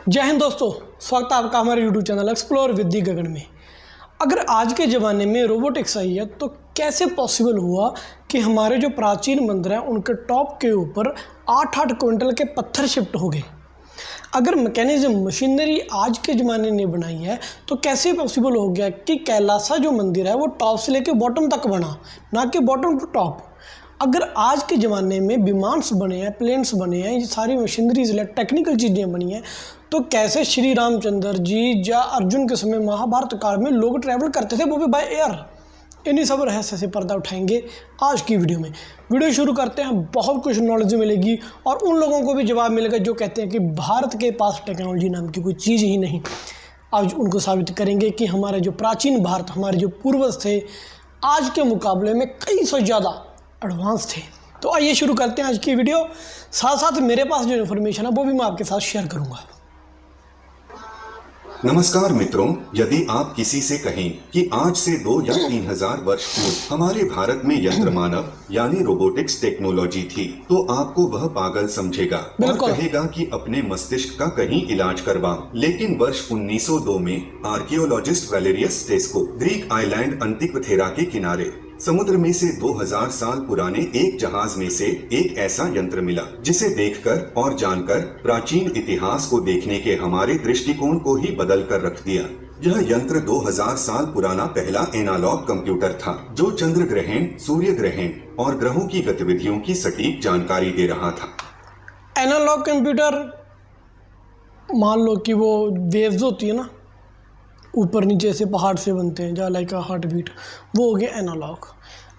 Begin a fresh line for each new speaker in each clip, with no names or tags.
जय हिंद दोस्तों, स्वागत है आपका हमारे YouTube channel explore with the Gagan में। अगर आज के ज़माने में रोबोटिक्स आई है तो कैसे पॉसिबल हुआ कि हमारे जो प्राचीन मंदिर हैं उनके टॉप के ऊपर 8-8 क्विंटल के पत्थर शिफ्ट हो गए। अगर मैकेनिज्म मशीनरी आज के ज़माने ने बनाई है तो कैसे पॉसिबल हो गया कि कैलासा जो मंदिर है वो टॉप से लेकर बॉटम तक बना, ना कि बॉटम टू टॉप। अगर आज के ज़माने में विमान्स बने हैं, प्लेन्स बने हैं, ये सारी मशीनरीज टेक्निकल चीज़ें बनी हैं, तो कैसे श्री रामचंद्र जी या अर्जुन के समय महाभारत काल में लोग ट्रैवल करते थे, वो भी बाय एयर। इन्हीं सब रहस्य से पर्दा उठाएंगे आज की वीडियो में। वीडियो शुरू करते हैं, बहुत कुछ नॉलेज मिलेगी और उन लोगों को भी जवाब मिलेगा जो कहते हैं कि भारत के पास टेक्नोलॉजी नाम की कोई चीज़ ही नहीं। आज उनको साबित करेंगे कि हमारे जो प्राचीन भारत, हमारे जो पूर्वज थे, आज के मुकाबले में कई सौ ज़्यादा एडवांस थे। तो आइए शुरू करते हैं आज की वीडियो। साथ साथ मेरे पास जो इन्फॉर्मेशन है वो भी मैं आपके साथ शेयर करूंगा।
नमस्कार मित्रों, यदि आप किसी से कहें कि आज से 2 या 3 हजार वर्ष पूर्व हमारे भारत में यंत्र मानव यानी रोबोटिक्स टेक्नोलॉजी थी, तो आपको वह पागल समझेगा और कहेगा कि अपने मस्तिष्क का कहीं इलाज करवाओ। लेकिन वर्ष 1902 में आर्कियोलॉजिस्ट वैलेरियस टेस्को ग्रीक आइलैंड अंतिक्वथेरा के किनारे समुद्र में से 2000 साल पुराने एक जहाज में से एक ऐसा यंत्र मिला जिसे देखकर और जानकर प्राचीन इतिहास को देखने के हमारे दृष्टिकोण को ही बदल कर रख दिया। यह यंत्र 2000 साल पुराना पहला एनालॉग कंप्यूटर था जो चंद्र ग्रहण, सूर्य ग्रहण और ग्रहों की गतिविधियों की सटीक जानकारी दे रहा था।
एनालॉग कंप्यूटर, मान लो कि वो वेव्स होती है ना, ऊपर नीचे से पहाड़ से बनते हैं, जहाँ लाइक हार्ट बीट, वो हो गया एनालॉग।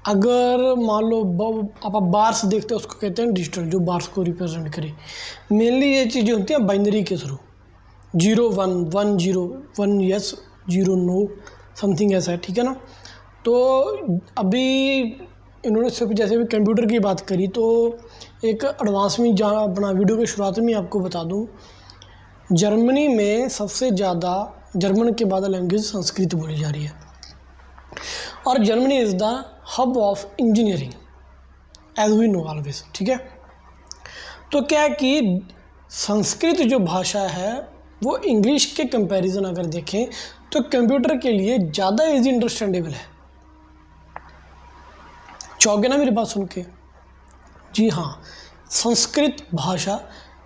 अगर मान लो आप बार्स देखते हैं, उसको कहते हैं डिजिटल, जो बार्स को रिप्रेजेंट करे। मेनली ये चीज़ें होती हैं बाइनरी के थ्रू, 0 1 1 0 1 यस 0 नो, समथिंग ऐसा है, ठीक है ना। तो अभी इन्होंने सिर्फ जैसे भी कंप्यूटर की बात करी, तो एक एडवांस में जहाँ अपना वीडियो की शुरुआत में आपको बता दूँ, जर्मनी में सबसे ज़्यादा, जर्मन के बाद लैंग्वेज संस्कृत बोली जा रही है और Germany is the hub of engineering as we know always, ठीक है। तो क्या है कि संस्कृत जो भाषा है वो इंग्लिश के कंपैरिजन अगर देखें तो कंप्यूटर के लिए ज़्यादा इजी अंडरस्टैंडेबल है। चौके ना मेरी बात सुन के? जी हाँ, संस्कृत भाषा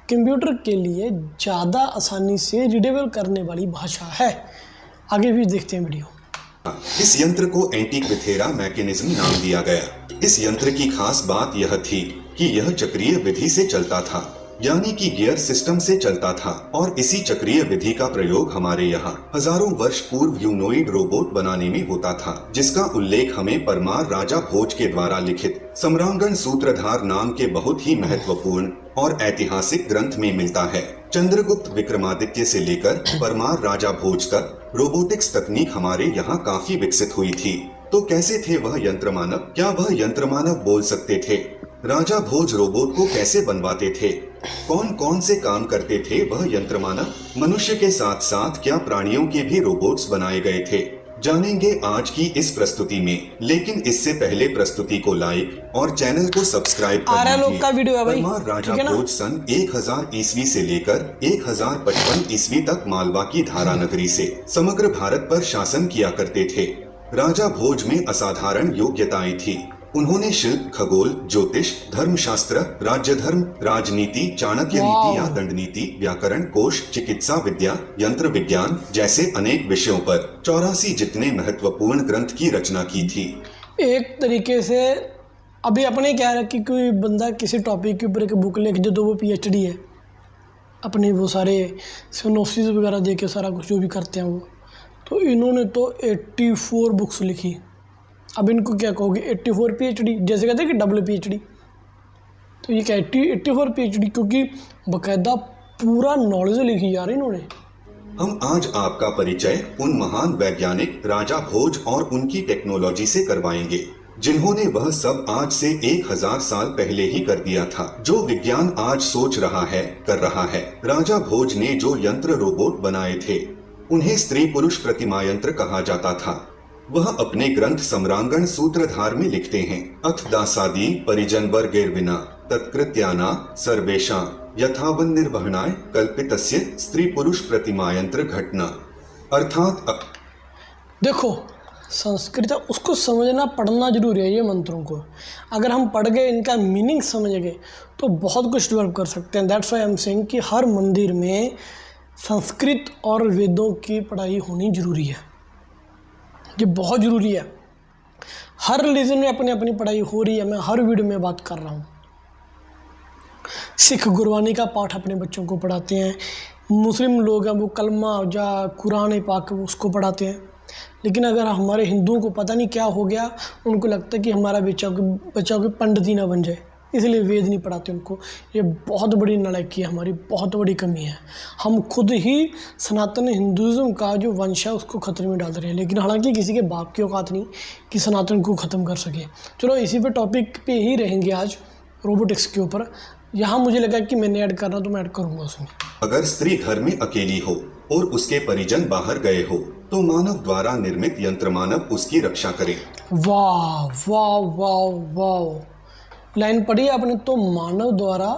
कंप्यूटर के लिए ज़्यादा आसानी से रीडेबल करने वाली भाषा है। आगे भी देखते हैं वीडियो।
इस यंत्र को एंटीक्विथेरा मैकेनिज्म नाम दिया गया। इस यंत्र की खास बात यह थी कि यह चक्रीय विधि से चलता था, यानी कि गियर सिस्टम से चलता था और इसी चक्रीय विधि का प्रयोग हमारे यहाँ हजारों वर्ष पूर्व ह्यूमनॉइड रोबोट बनाने में होता था, जिसका उल्लेख हमें परमार राजा भोज के द्वारा लिखित सम्रांगण सूत्रधार नाम के बहुत ही महत्वपूर्ण और ऐतिहासिक ग्रंथ में मिलता है। चंद्रगुप्त विक्रमादित्य से लेकर परमार राजा भोज तक रोबोटिक्स तकनीक हमारे यहाँ काफी विकसित हुई थी। तो कैसे थे वह यंत्र मानव? क्या वह यंत्र मानव बोल सकते थे? राजा भोज रोबोट को कैसे बनवाते थे? कौन कौन से काम करते थे वह यंत्र मानव? मनुष्य के साथ साथ क्या प्राणियों के भी रोबोट्स बनाए गए थे? जानेंगे आज की इस प्रस्तुति में। लेकिन इससे पहले प्रस्तुति को लाइक और चैनल को सब्सक्राइब कर लीजिए। परमार राजा भोज सन 1000 ईस्वी से लेकर 1055 ईस्वी तक मालवा की धारा नगरी से समग्र भारत पर शासन किया करते थे। राजा भोज में असाधारण योग्यताएं थी। उन्होंने शिल्प, खगोल, ज्योतिष, धर्मशास्त्र, राज्य धर्म, राजनीति, चाणक्य नीति या दंड नीति, व्याकरण, कोश, चिकित्सा विद्या, यंत्र विज्ञान जैसे अनेक विषयों पर 84 जितने महत्वपूर्ण ग्रंथ की रचना की थी। एक
तरीके से अभी अपने क्या है कि कोई बंदा किसी टॉपिक के ऊपर एक बुक लिख दे तो वो PhD है, अपने वो सारे सिनोप्सिस वगैरह दे के सारा कुछ जो भी करते हैं वो। तो इन्होंने तो 84 बुक्स लिखी। अब इनको क्या कहोगे, 84 PhD? जैसे कहते हैं कि डबल PhD, तो ये क्या 84 PhD, क्योंकि बाकायदा पूरा नॉलेज लिखी यार इन्होंने।
हम आज आपका परिचय उन महान वैज्ञानिक राजा भोज और उनकी टेक्नोलॉजी से करवाएंगे जिन्होंने वह सब आज से 1000 साल पहले ही कर दिया था, जो विज्ञान आज सोच रहा है, कर रहा है। राजा भोज ने जो यंत्र रोबोट बनाए थे उन्हें स्त्री पुरुष प्रतिमा यंत्र कहा जाता था। वह अपने ग्रंथ सम्रांगण सूत्रधार में लिखते हैं, अथ दासादी परिजन वर गिरविना तत्कृत्याना सर्वेषां यथावन्निर्वहणाय कल्पितस्य स्त्री पुरुष प्रतिमायंत्र घटना। अर्थात
देखो, संस्कृत उसको समझना पढ़ना जरूरी है। ये मंत्रों को अगर हम पढ़ गए, इनका मीनिंग समझ गए तो बहुत कुछ डेवलप कर सकते हैं। That's why I am saying कि हर मंदिर में संस्कृत और वेदों की पढ़ाई होनी जरूरी है। ये बहुत ज़रूरी है। हर रिलीजन में अपनी अपनी पढ़ाई हो रही है। मैं हर वीडियो में बात कर रहा हूँ। सिख गुरबानी का पाठ अपने बच्चों को पढ़ाते हैं। मुस्लिम लोग हैं वो कलमा या कुरान पाक उसको पढ़ाते हैं। लेकिन अगर हमारे हिंदुओं को पता नहीं क्या हो गया, उनको लगता है कि हमारा बच्चा कोई पंडित ही ना बन जाए, इसलिए वेद नहीं पढ़ाते उनको। ये बहुत बड़ी नालायकी है, हमारी बहुत बड़ी कमी है। हम खुद ही सनातन हिंदुज़म का जो वंश है उसको खतरे में डाल रहे हैं। लेकिन हालांकि किसी के बाप की औकात नहीं कि सनातन को ख़त्म कर सके। चलो इसी पे टॉपिक पे ही रहेंगे आज, रोबोटिक्स के ऊपर। यहाँ मुझे लगा कि मैंने ऐड करना तो मैं ऐड करूँगा उसमें।
अगर स्त्री घर में अकेली हो और उसके परिजन बाहर गए हो तो मानव द्वारा निर्मित यंत्र मानव उसकी रक्षा करे।
वाह वाह वाह वाह, लाइन पढ़ी आपने। तो मानव द्वारा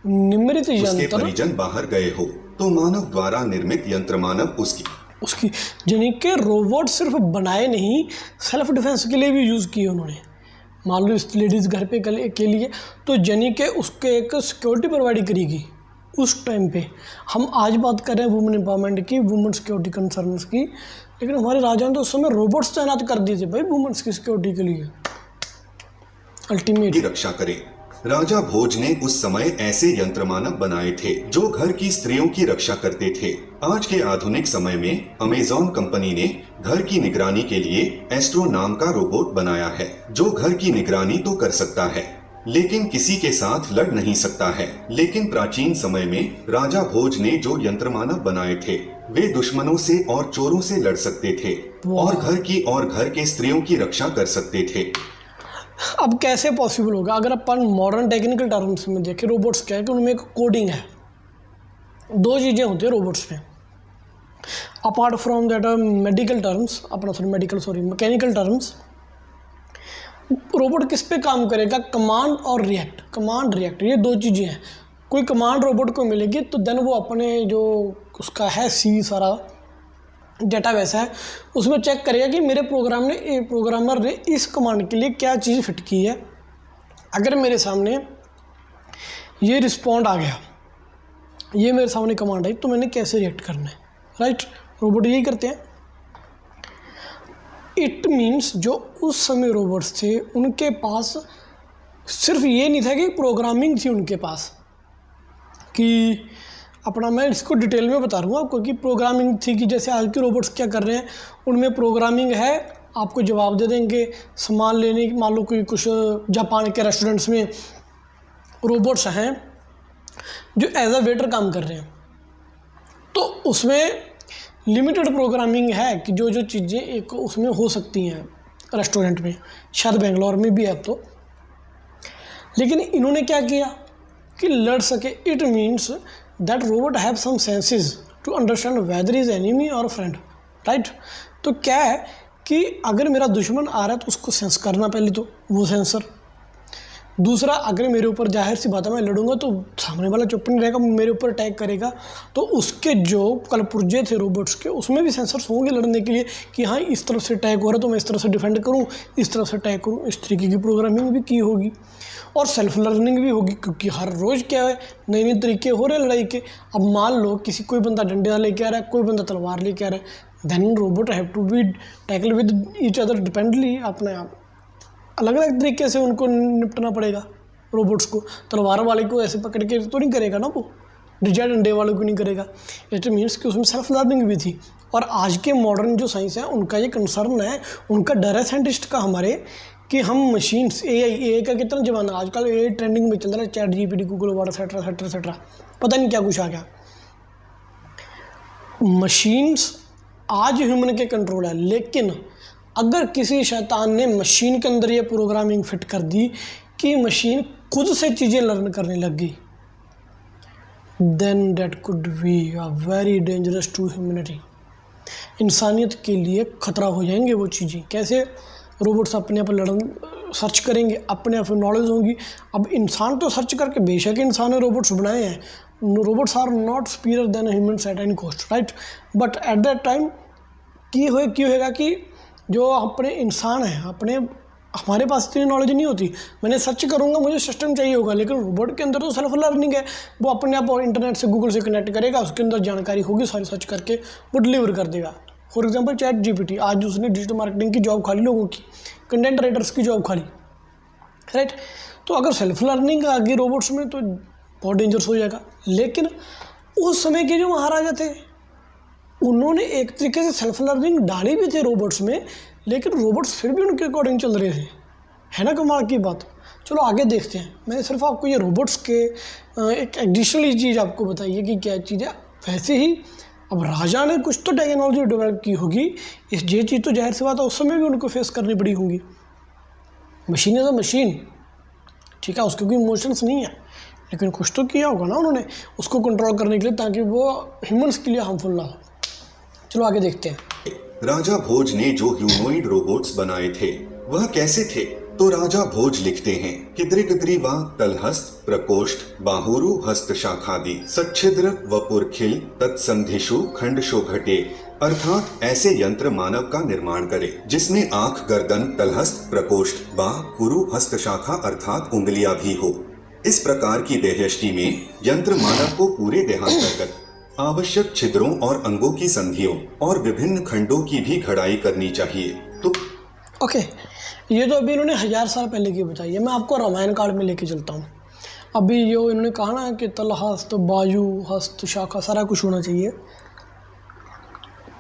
निर्मित
उसके
यंत्र,
परिजन बाहर गए हो तो मानव द्वारा निर्मित यंत्र मानव उसकी
यानी कि रोबोट सिर्फ बनाए नहीं, सेल्फ डिफेंस के लिए भी यूज़ किए उन्होंने। मान लो इस लेडीज़ घर पे के लिए, तो यानी कि उसके एक सिक्योरिटी प्रोवाइड करेगी उस टाइम पे। हम आज बात कर रहे हैं वुमेन एम्पावरमेंट की, वुमेन सिक्योरिटी कंसर्न्स की, लेकिन हमारे राजा ने तो उस समय रोबोट्स तैनात कर दिए थे भाई वुमेन्स की सिक्योरिटी के लिए। अल्टीमेट
की रक्षा करे। राजा भोज ने उस समय ऐसे यंत्र मानव बनाए थे जो घर की स्त्रियों की रक्षा करते थे। आज के आधुनिक समय में अमेज़न कंपनी ने घर की निगरानी के लिए एस्ट्रो नाम का रोबोट बनाया है, जो घर की निगरानी तो कर सकता है लेकिन किसी के साथ लड़ नहीं सकता है। लेकिन प्राचीन समय में राजा भोज ने जो यंत्र मानव बनाए थे वे दुश्मनों से और चोरों से लड़ सकते थे और घर के स्त्रियों की रक्षा कर सकते थे।
अब कैसे पॉसिबल होगा? अगर अपन मॉडर्न टेक्निकल टर्म्स में देखें, रोबोट्स क्या है कि उनमें एक कोडिंग है। दो चीज़ें होती है रोबोट्स में, apart from that mechanical terms. Robot किस पे काम करेगा? कमांड और रिएक्ट, ये दो चीज़ें हैं। कोई कमांड रोबोट को मिलेगी तो देन वो अपने जो उसका है सारा डेटा वैसा है उसमें चेक करेगा कि मेरे प्रोग्रामर ने इस कमांड के लिए क्या चीज़ फिट की है। अगर मेरे सामने ये रिस्पॉन्ड आ गया, ये मेरे सामने कमांड आई, तो मैंने कैसे रिएक्ट करना है, राइट? रोबोट यही करते हैं। इट मीन्स जो उस समय रोबोट्स थे उनके पास सिर्फ ये नहीं था कि प्रोग्रामिंग थी उनके पास कि अपना, मैं इसको डिटेल में बता रहा हूँ आपको कि प्रोग्रामिंग थी कि जैसे आज के रोबोट्स क्या कर रहे हैं, उनमें प्रोग्रामिंग है, आपको जवाब दे देंगे सामान लेने की। मान लो कोई कुछ जापान के रेस्टोरेंट्स में रोबोट्स हैं जो एज अ वेटर काम कर रहे हैं, तो उसमें लिमिटेड प्रोग्रामिंग है कि जो जो चीज़ें एक उसमें हो सकती हैं रेस्टोरेंट में, शायद बेंगलोर में भी है अब तो। लेकिन इन्होंने क्या किया कि लड़ सके। It means that robot have some senses to understand whether is enemy और फ्रेंड, राइट? तो क्या है कि अगर मेरा दुश्मन आ रहा है तो उसको सेंस करना, पहले तो वो सेंसर। दूसरा, अगर मेरे ऊपर, जाहिर सी बात है मैं लड़ूंगा तो सामने वाला चुप नहीं रहेगा, मेरे ऊपर अटैक करेगा, तो उसके जो कलपुर्जे थे रोबोट्स के उसमें भी सेंसर्स होंगे लड़ने के लिए कि हाँ इस तरफ से अटैक हो रहा है तो मैं इस तरफ से डिफेंड करूँ, इस तरफ से अटैक करूँ। इस तरीके की प्रोग्रामिंग भी की होगी और सेल्फ लर्निंग भी होगी, क्योंकि हर रोज़ क्या है नए नए तरीके हो रहे हैं लड़ाई के। अब मान लो कोई बंदा डंडा लेके आ रहा है, कोई बंदा तलवार लेके आ रहा है, then robot have to be tackle with each other dependently. अपने आप अलग अलग तरीके से उनको निपटना पड़ेगा रोबोट्स को। तलवार वाले को ऐसे पकड़ के तो नहीं करेगा ना वो, डिजा डंडे वाले को नहीं करेगा। इट मीन्स कि उसमें सेल्फ लर्निंग भी थी। और आज के मॉडर्न जो साइंस है उनका ये कंसर्न है, उनका डर है साइंटिस्ट का हमारे, कि हम मशीन्स, ए का कितना ज़माना आजकल, ए ट्रेंडिंग में चल रहा है, chat GPT, Google word etcetera, पता नहीं क्या कुछ आ गया। मशीन्स आज ह्यूमन के कंट्रोल है, लेकिन अगर किसी शैतान ने मशीन के अंदर ये प्रोग्रामिंग फिट कर दी कि मशीन खुद से चीज़ें लर्न करने लग गई, then that could be a very dangerous to humanity. इंसानियत के लिए खतरा हो जाएंगे वो चीज़ें। कैसे? रोबोट्स अपने आप सर्च करेंगे अपने आप नॉलेज होगी। अब इंसान तो सर्च करके, बेशक इंसान ने रोबोट्स बनाए हैं, robots are not superior than humans at any cost, right. But at that time क्यों होएगा कि जो अपने इंसान हैं, हमारे पास इतनी नॉलेज नहीं होती। मैंने सर्च करूँगा, मुझे सिस्टम चाहिए होगा, लेकिन रोबोट के अंदर तो सेल्फ लर्निंग है, वो अपने आप इंटरनेट से, गूगल से कनेक्ट करेगा, उसके अंदर जानकारी होगी, सारी सर्च करके वो डिलीवर कर देगा। फॉर एग्जांपल ChatGPT, आज उसने डिजिटल मार्केटिंग की जॉब खाली, लोगों की कंटेंट राइटर्स की जॉब खाली, राइट। तो अगर सेल्फ लर्निंग आ गई रोबोट्स में तो बहुत डेंजरस हो जाएगा। लेकिन उस समय के जो महाराजा थे उन्होंने एक तरीके से सेल्फ लर्निंग डाली भी थी रोबोट्स में, लेकिन रोबोट्स फिर भी उनके अकॉर्डिंग चल रहे थे, है ना कमाल की बात। चलो आगे देखते हैं। मैंने सिर्फ आपको ये रोबोट्स के एक एडिशनल चीज़ आपको बताई है कि क्या चीज़ है। वैसे ही अब राजा ने कुछ तो टेक्नोलॉजी डेवलप की होगी, ये चीज़ तो जाहिर सी बात है उस समय भी उनको फेस करनी पड़ी होंगी। मशीन इज़ अ मशीन, ठीक है, उसके कोई इमोशंस नहीं है, लेकिन कुछ तो किया होगा ना उन्होंने उसको कंट्रोल करने के लिए, ताकि वो ह्यूमंस के लिए हार्मफुल ना हो। चलो आगे देखते हैं।
राजा भोज ने जो ह्यूमनॉइड रोबोट्स बनाए थे वह कैसे थे? तो राजा भोज लिखते हैं कि दृग्ग्रीवा तलहस्त प्रकोष्ठ बाहुरु हस्त शाखादि सच्छिद्र वपुरखिल तत्संधिषु खंडशो घटे, अर्थात ऐसे यंत्र मानव का निर्माण करे जिसमें आंख, गर्दन, तलहस्त, प्रकोष्ठ, बाह, पुरु, हस्त शाखा अर्थात उंगलियां भी हो। इस प्रकार की देहयष्टि में यंत्र मानव को पूरे देहांतर्गत आवश्यक छिद्रों और अंगों की संधियों और विभिन्न खंडों की भी घड़ाई करनी चाहिए। तो
ओके, ये तो अभी इन्होंने 1000 साल पहले की बताई है। मैं आपको रामायण काल में लेके चलता हूँ। अभी जो इन्होंने कहा ना कि तलहस्त, बाजू, हस्त, शाखा सारा कुछ होना चाहिए।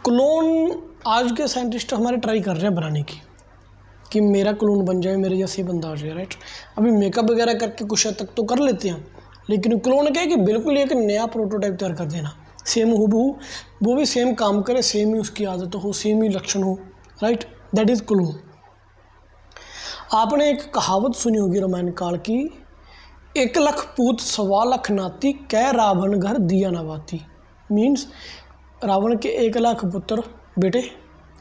क्लोन आज के साइंटिस्ट हमारे ट्राई कर रहे हैं बनाने की, कि मेरा क्लोन बन जाए, मेरे जैसे बंदा हो जाए, राइट। अभी मेकअप वगैरह करके कुछ हद तक तो कर लेते हैं, लेकिन क्लोन क्या है कि बिल्कुल एक नया प्रोटोटाइप तैयार कर देना, सेम हूबहू, वो भी सेम काम करे, सेम ही उसकी आदत हो, सेम ही लक्षण हो, राइट। That is clone. आपने एक कहावत सुनी होगी रामायण काल की, 1 लाख पूत 1.25 लाख नाती, कै रावण घर दिया न बाती। मीन्स रावण के 1 लाख पुत्र बेटे,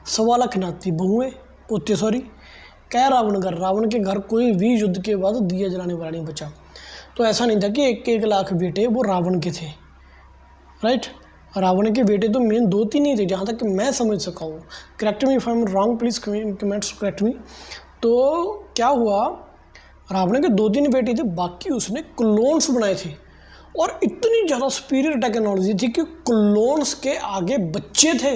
1.25 लाख नाती बहुएं, पोते सॉरी, कै रावण घर, रावण के घर कोई भी युद्ध के बाद दिया जलाने वाला नहीं बचा। तो ऐसा नहीं था कि 1 लाख बेटे वो रावण के थे, राइट। रावण के बेटे तो मेन 2-3 ही थे, जहाँ तक कि मैं समझ सका हूँ। Correct me if I am wrong, please comments correct मी। तो क्या हुआ, रावण के 2-3 बेटे थे, बाकी उसने क्लोन्स बनाए थे, और इतनी ज़्यादा सुपीरियर टेक्नोलॉजी थी कि क्लोन्स के आगे बच्चे थे।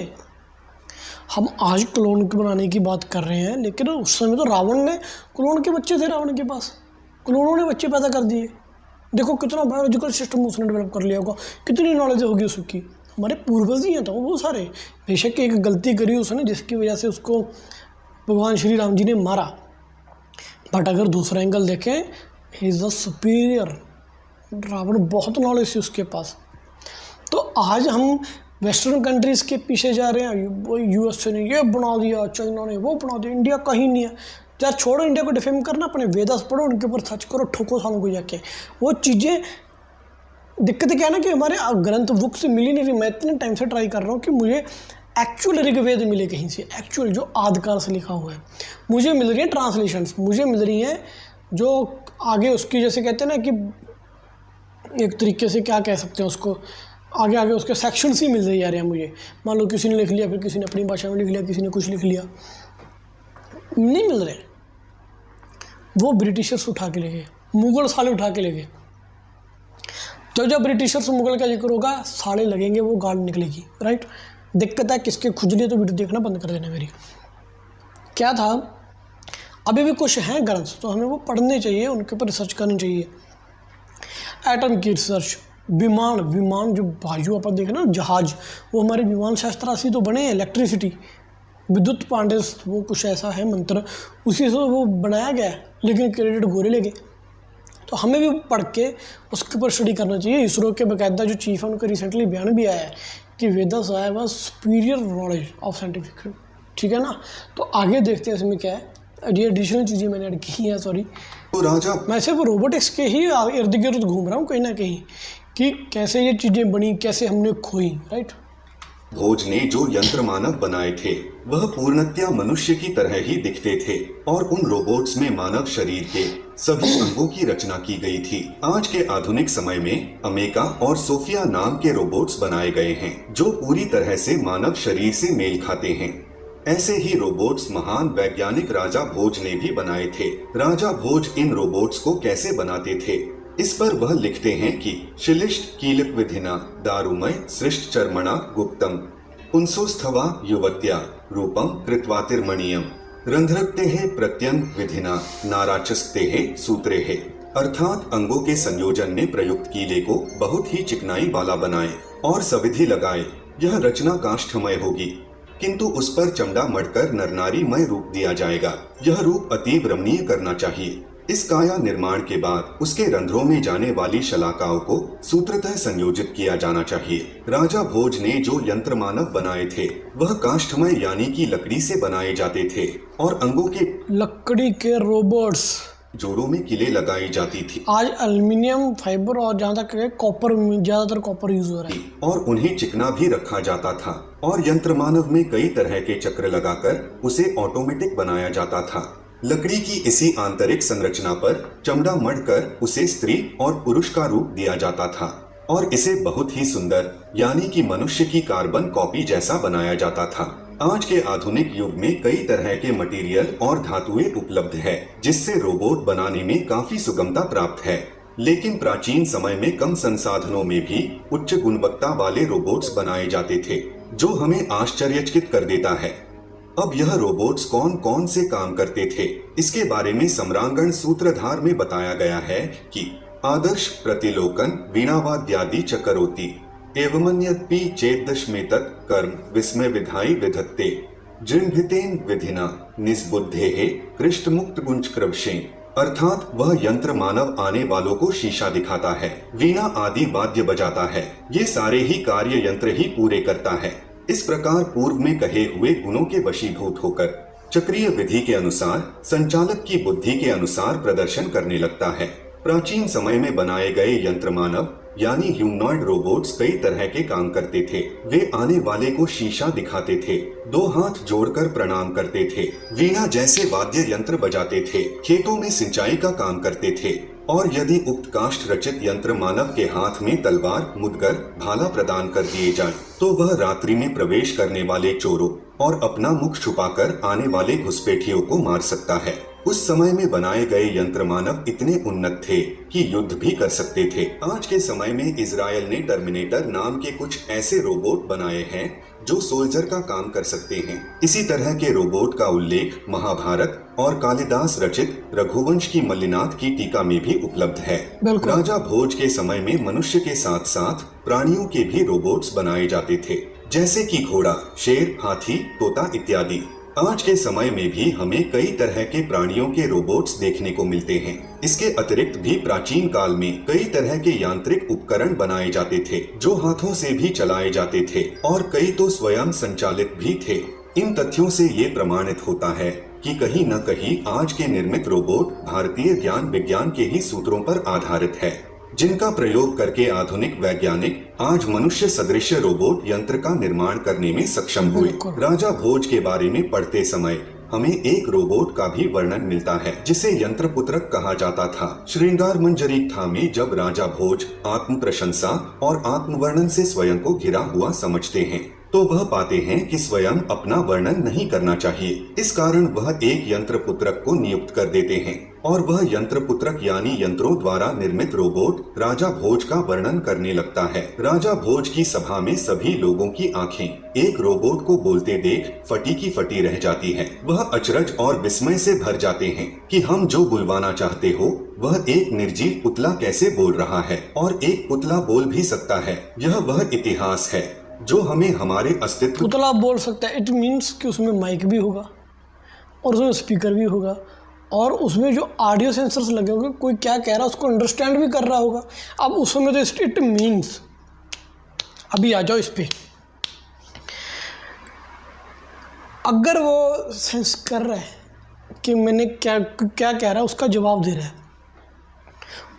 हम आज क्लोन के बनाने की बात कर रहे हैं, लेकिन उस समय तो रावण ने क्लोन के बच्चे थे, रावण के पास क्लोनों ने बच्चे पैदा कर दिए। देखो कितना बायोलॉजिकल सिस्टम उसने डेवलप कर लिया होगा, कितनी नॉलेज होगी उसकी। हमारे पूर्वज ही हैं तो वो सारे, बेशक एक गलती करी उसने जिसकी वजह से उसको भगवान श्री राम जी ने मारा, बट अगर दूसरा एंगल देखें, he is the superior. Ravana बहुत नॉलेज थी उसके पास। तो आज हम वेस्टर्न कंट्रीज़ के पीछे जा रहे हैं, USA ने ये बना दिया, चाइना ने वो बना दिया, इंडिया कहीं नहीं है। यार छोड़ो इंडिया को डिफेम करना, अपने वेदास पढ़ो, उनके ऊपर सर्च करो, ठोको सालों को जाके वो चीज़ें। दिक्कत क्या है ना कि हमारे ग्रंथ बुक से मिली नहीं रही। मैं इतने टाइम से ट्राई कर रहा हूँ कि मुझे एक्चुअल ऋग्वेद मिले कहीं से, एक्चुअल जो आदिकाल से लिखा हुआ है। मुझे मिल रही है ट्रांसलेशंस, मुझे मिल रही हैं जो आगे उसकी, जैसे कहते हैं ना कि एक तरीके से क्या कह सकते हैं उसको, आगे आगे उसके सेक्शंस ही मिल रही जा रहे हैं मुझे। मान लो किसी ने लिख लिया, फिर किसी ने अपनी भाषा में लिख लिया, किसी ने कुछ लिख लिया, नहीं मिल रहे। वो ब्रिटिशर्स उठा के ले गए, मुगल साले उठा के ले गए। जब ब्रिटिशर्स मुगल का जिक्र होगा, साले लगेंगे, वो गार्ड निकलेगी, राइट। दिक्कत है किसके खुजली, तो वीडियो देखना बंद कर देना मेरी। क्या था, अभी भी कुछ हैं ग्रंथ तो हमें वो पढ़ने चाहिए, उनके ऊपर रिसर्च करनी चाहिए। एटम की रिसर्च, विमान जो वायु अपन देखें ना, जहाज, वो हमारे विमान शास्त्र से तो बने हैं। इलेक्ट्रिसिटी, विद्युत पांडे, वो कुछ ऐसा है मंत्र, उसी से वो बनाया गया है, लेकिन क्रेडिट गोरे ले गए। तो हमें भी पढ़ के उसके ऊपर स्टडी करना चाहिए। इसरो के बाकायदा जो चीफ है उनका रिसेंटली बयान भी आया है कि वेदास आया हुआ सुपीरियर नॉलेज ऑफ साइंटिफिक, ठीक है ना। तो आगे देखते हैं इसमें क्या है, ये एडिशनल चीज़ें मैंने ऐड की हैं, सॉरी।
तो राजा,
मैं सिर्फ रोबोटिक्स के ही इर्द गिर्द घूम रहा हूँ कहीं ना कहीं, कि कैसे ये चीज़ें बनी, कैसे हमने खोई, राइट।
भोज ने जो यंत्र मानव बनाए थे वह पूर्णतया मनुष्य की तरह ही दिखते थे और उन रोबोट्स में मानव शरीर के सभी अंगों की रचना की गई थी। आज के आधुनिक समय में अमेका और सोफिया नाम के रोबोट्स बनाए गए हैं जो पूरी तरह से मानव शरीर से मेल खाते हैं। ऐसे ही रोबोट्स महान वैज्ञानिक राजा भोज ने भी बनाए थे। राजा भोज इन रोबोट्स को कैसे बनाते थे, इस पर वह लिखते हैं कि शिलिष्ट कीलक विधिना दारुमय सृष्ट चर्मणा गुप्तम पुंसोस्थवा युवत्या रूपम कृत्वातिर्मणीयम रंध्रक्तेः प्रत्यंग विधिना नाराचस्तेः सूत्रेः। अर्थात अंगों के संयोजन में प्रयुक्त कीले को बहुत ही चिकनाई वाला बनाए और सविधि लगाए। यह रचना काष्ठमय होगी किंतु उस पर चमड़ा मढ़कर नरनारीमय रूप दिया जाएगा। यह रूप अतीव रमणीय करना चाहिए। इस काया निर्माण के बाद उसके रंध्रों में जाने वाली शलाकाओं को सूत्रतः संयोजित किया जाना चाहिए। राजा भोज ने जो यंत्र मानव बनाए थे वह काष्ठमय यानी कि लकड़ी से बनाए जाते थे और अंगों के
लकड़ी के रोबोट्स
जोड़ों में किले लगाई जाती थी।
आज एल्युमिनियम फाइबर और जहाँ तक है कॉपर, ज़्यादातर कॉपर यूज हो रहा है
और उन्हें चिकना भी रखा जाता था और यंत्र मानव में कई तरह के चक्र लगाकर उसे ऑटोमेटिक बनाया जाता था। लकड़ी की इसी आंतरिक संरचना पर चमड़ा मढ़कर उसे स्त्री और पुरुष का रूप दिया जाता था और इसे बहुत ही सुंदर यानी कि मनुष्य की कार्बन कॉपी जैसा बनाया जाता था। आज के आधुनिक युग में कई तरह के मटेरियल और धातुएं उपलब्ध है जिससे रोबोट बनाने में काफी सुगमता प्राप्त है। लेकिन प्राचीन समय में कम संसाधनों में भी उच्च गुणवत्ता वाले रोबोट्स बनाए जाते थे जो हमें आश्चर्यचकित कर देता है। अब यह रोबोट्स कौन कौन से काम करते थे, इसके बारे में सम्रांगण सूत्रधार में बताया गया है कि आदर्श प्रतिलोकन वीणावाद्यादि च करोति एवमन्यदपि चेद्दशमेतत् कर्म विस्मय विधायि विधत्ते जृंभितेन विधिना निस्बुद्धेः कृष्टमुक्त गुंजक्रवशेन। अर्थात वह यंत्र मानव आने वालों को शीशा दिखाता है, वीणा आदि वाद्य बजाता है। ये सारे ही कार्य यंत्र ही पूरे करता है। इस प्रकार पूर्व में कहे हुए गुणों के वशीभूत होकर चक्रीय विधि के अनुसार संचालक की बुद्धि के अनुसार प्रदर्शन करने लगता है। प्राचीन समय में बनाए गए यंत्र मानव यानी ह्यूमनॉइड रोबोट्स कई तरह के काम करते थे। वे आने वाले को शीशा दिखाते थे, दो हाथ जोड़कर प्रणाम करते थे, वीणा जैसे वाद्य यंत्र बजाते थे, खेतों में सिंचाई का काम करते थे और यदि उक्त काष्ठ रचित यंत्र मानव के हाथ में तलवार, मुदगर, भाला प्रदान कर दिए जाए तो वह रात्रि में प्रवेश करने वाले चोरों और अपना मुख छुपाकर आने वाले घुसपैठियों को मार सकता है। उस समय में बनाए गए यंत्र मानव इतने उन्नत थे कि युद्ध भी कर सकते थे। आज के समय में इजराइल ने टर्मिनेटर नाम के कुछ ऐसे रोबोट बनाए हैं जो सोल्जर का काम कर सकते हैं। इसी तरह के रोबोट का उल्लेख महाभारत और कालिदास रचित रघुवंश की मल्लिनाथ की टीका में भी उपलब्ध है। राजा भोज के समय में मनुष्य के साथ साथ प्राणियों के भी रोबोट्स बनाए जाते थे जैसे कि घोड़ा, शेर, हाथी, तोता इत्यादि। आज के समय में भी हमें कई तरह के प्राणियों के रोबोट्स देखने को मिलते हैं। इसके अतिरिक्त भी प्राचीन काल में कई तरह के यांत्रिक उपकरण बनाए जाते थे जो हाथों से भी चलाए जाते थे और कई तो स्वयं संचालित भी थे। इन तथ्यों से ये प्रमाणित होता है कि कहीं न कहीं आज के निर्मित रोबोट भारतीय ज्ञान विज्ञान के ही सूत्रों पर आधारित है जिनका प्रयोग करके आधुनिक वैज्ञानिक आज मनुष्य सदृश रोबोट यंत्र का निर्माण करने में सक्षम हुए। राजा भोज के बारे में पढ़ते समय हमें एक रोबोट का भी वर्णन मिलता है जिसे यंत्र पुत्रक कहा जाता था। श्रृंगार मंजरीकथा में जब राजा भोज आत्म प्रशंसा और आत्मवर्णन से स्वयं को घिरा हुआ समझते हैं तो वह पाते हैं कि स्वयं अपना वर्णन नहीं करना चाहिए। इस कारण वह एक यंत्र पुत्रक को नियुक्त कर देते हैं और वह यंत्र पुत्रक यानी यंत्रों द्वारा निर्मित रोबोट राजा भोज का वर्णन करने लगता है। राजा भोज की सभा में सभी लोगों की आंखें एक रोबोट को बोलते देख फटी की फटी रह जाती हैं। वह अचरज और विस्मय से भर जाते हैं कि हम जो बुलवाना चाहते हो वह एक निर्जीव पुतला कैसे बोल रहा है और एक पुतला बोल भी सकता है। यह वह इतिहास है जो हमें हमारे अस्तित्व
पुतला बोल सकता है। इट मीन्स कि उसमें माइक भी होगा और उसमें स्पीकर भी होगा और उसमें जो ऑडियो सेंसर्स लगे होंगे, कोई क्या कह रहा है उसको अंडरस्टैंड भी कर रहा होगा। अब उसमें तो इट मीन्स, अभी आ जाओ इस पे, अगर वो सेंस कर रहा है कि मैंने क्या क्या कह रहा है उसका जवाब दे रहा है,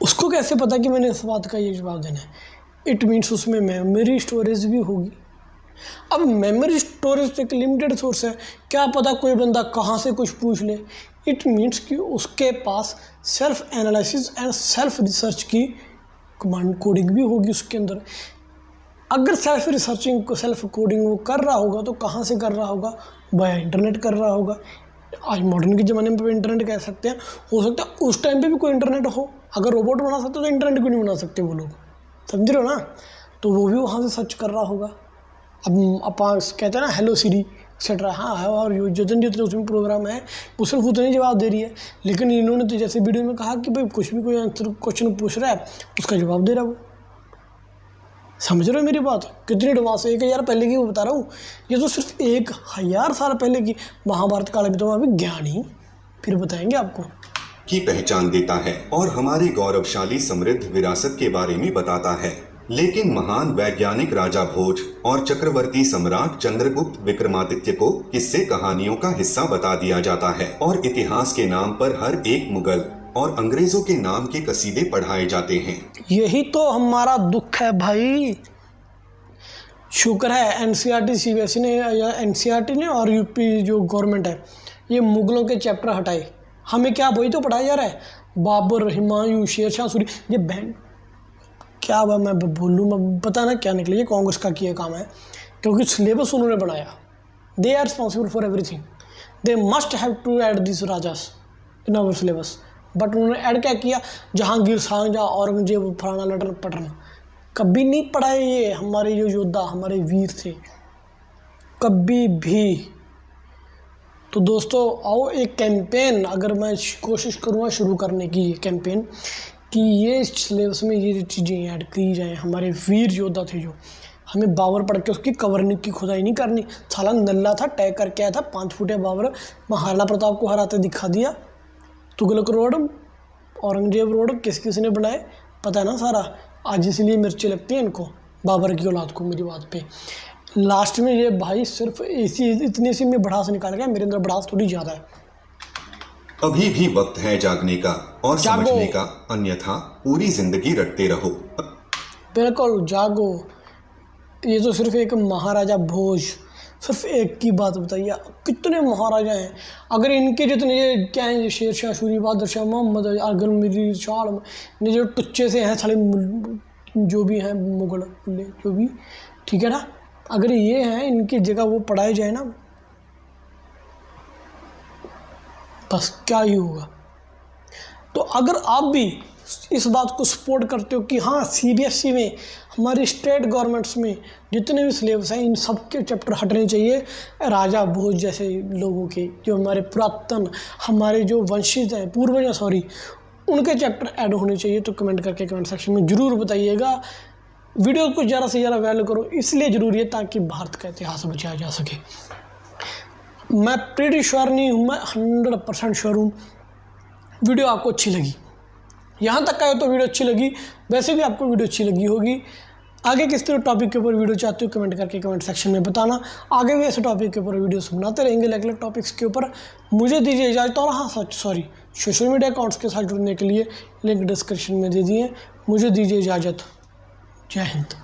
उसको कैसे पता कि मैंने इस बात का ये जवाब देना है। इट मीन्स उसमें मेमोरी स्टोरेज भी होगी अब मेमोरी स्टोरेज एक लिमिटेड सोर्स है, क्या पता कोई बंदा कहाँ से कुछ पूछ ले। इट मीन्स कि उसके पास self analysis and self research की कमांड कोडिंग भी होगी उसके अंदर। अगर सेल्फ रिसर्चिंग को सेल्फ कोडिंग वो कर रहा होगा तो कहाँ से कर रहा होगा? वाया इंटरनेट कर रहा होगा। आज मॉडर्न के ज़माने में इंटरनेट कह सकते हैं, हो सकता है उस टाइम पे भी कोई इंटरनेट हो। अगर रोबोट बना सकते तो इंटरनेट क्यों नहीं बना सकते वो लोग, समझ रहे हो ना? तो वो भी वहाँ से सर्च कर रहा होगा। अब अपन कहते हैं ना हेलो सीरी एक्सेट्रा, हाँ है, और जितने उसमें प्रोग्राम है वो सिर्फ उतने जवाब दे रही है। लेकिन इन्होंने तो जैसे वीडियो में कहा कि भाई कुछ भी कोई आंसर क्वेश्चन पूछ रहा है उसका जवाब दे रहा है वो। समझ रहे हो मेरी बात? कितनी एडवांस है, 1000 पहले की वो बता रहा हूँ। ये तो सिर्फ 1000 साल पहले की महाभारत काल में, तो अभी ज्ञानी फिर बताएंगे आपको
की पहचान देता है और हमारी गौरवशाली समृद्ध विरासत के बारे में बताता है। लेकिन महान वैज्ञानिक राजा भोज और चक्रवर्ती सम्राट चंद्रगुप्त विक्रमादित्य को किस्से कहानियों का हिस्सा बता दिया जाता है और इतिहास के नाम पर हर एक मुगल और अंग्रेजों के नाम के कसीदे पढ़ाए जाते हैं।
यही तो हमारा दुख है भाई। शुक्र है एनसीईआरटी सीबीएसई ने या एनसीईआरटी ने और यूपी जो गवर्नमेंट है ये मुगलों के चैप्टर हटाए। हमें क्या वही तो पढ़ाया जा रहा है, बाबर, हुमायूं, शेरशाह सूरी। ये बैंड क्या हुआ, मैं बोलूँ, मैं पता ना क्या निकले, ये कांग्रेस का किया काम है, क्योंकि सिलेबस उन्होंने बनाया। They are responsible for everything, they must have to add this rajas in our syllabus. But उन्होंने ऐड क्या किया, जहांगीर, शाहजहां, औरंगजेब, फलाना लटन पटना। कभी नहीं पढ़ाए ये हमारे जो योद्धा, हमारे वीर थे, कभी भी। तो दोस्तों आओ एक कैंपेन, अगर मैं कोशिश करूँगा शुरू करने की, ये कैंपेन कि ये सिलेबस में ये चीज़ें ऐड की जाएँ। हमारे वीर योद्धा थे जो, हमें बाबर पढ़ के उसकी कवर्निंग की खुदाई नहीं करनी। साला नल्ला था, टैग करके आया था, 5 फुटे बाबर महाराणा प्रताप को हराते दिखा दिया। तुगलक रोड, औरंगजेब रोड किस ने बनाए पता है ना सारा। आज इसलिए मिर्ची लगती है इनको, बाबर की औलाद को, मेरी बात पे। लास्ट में ये भाई सिर्फ इसी इतने सी में भड़ास निकाल गया, मेरे अंदर भड़ास थोड़ी ज़्यादा है।
अभी भी वक्त है जागने का और
जागो।
समझने का, अन्यथा पूरी जिंदगी रटते रहो।
बिल्कुल जागो। ये तो सिर्फ एक महाराजा भोज, सिर्फ एक की बात बताइए, कितने महाराजा हैं। अगर इनके जितने ये क्या हैं, शेरशाह सूरी, बहादुर शाह, मोहम्मद अकबर, मीर शाह, ये जो टुच्चे से हैं साले जो भी हैं मुगल जो भी, ठीक है ना, अगर ये हैं इनकी जगह वो पढ़ाए जाए ना, बस क्या ही होगा। तो अगर आप भी इस बात को सपोर्ट करते हो कि हाँ सीबीएसई में, हमारी स्टेट गवर्नमेंट्स में जितने भी सिलेबस हैं इन सब के चैप्टर हटने चाहिए, राजा भोज जैसे लोगों के, जो हमारे पुरातन, हमारे जो वंशित हैं, पूर्वज हैं सॉरी, उनके चैप्टर ऐड होने चाहिए, तो कमेंट करके कमेंट सेक्शन में ज़रूर बताइएगा। वीडियो को ज़्यादा से ज़्यादा वैल्यू करो, इसलिए ज़रूरी है ताकि भारत का इतिहास बचाया जा सके। मैं प्रीटी श्योर नहीं हूँ, मैं 100% श्योर हूँ वीडियो आपको अच्छी लगी। यहाँ तक आए तो वीडियो अच्छी लगी, वैसे भी आपको वीडियो अच्छी लगी होगी। आगे किस तरह टॉपिक के ऊपर वीडियो चाहते हो कमेंट करके कमेंट सेक्शन में बताना। आगे भी ऐसे टॉपिक के ऊपर वीडियोस बनाते रहेंगे, अलग अलग टॉपिक्स के ऊपर। मुझे दीजिए इजाज़त, और हाँ सॉरी, सोशल मीडिया अकाउंट्स के साथ जुड़ने के लिए लिंक डिस्क्रिप्शन में दे दिए। मुझे दीजिए इजाज़त। जय हिंद।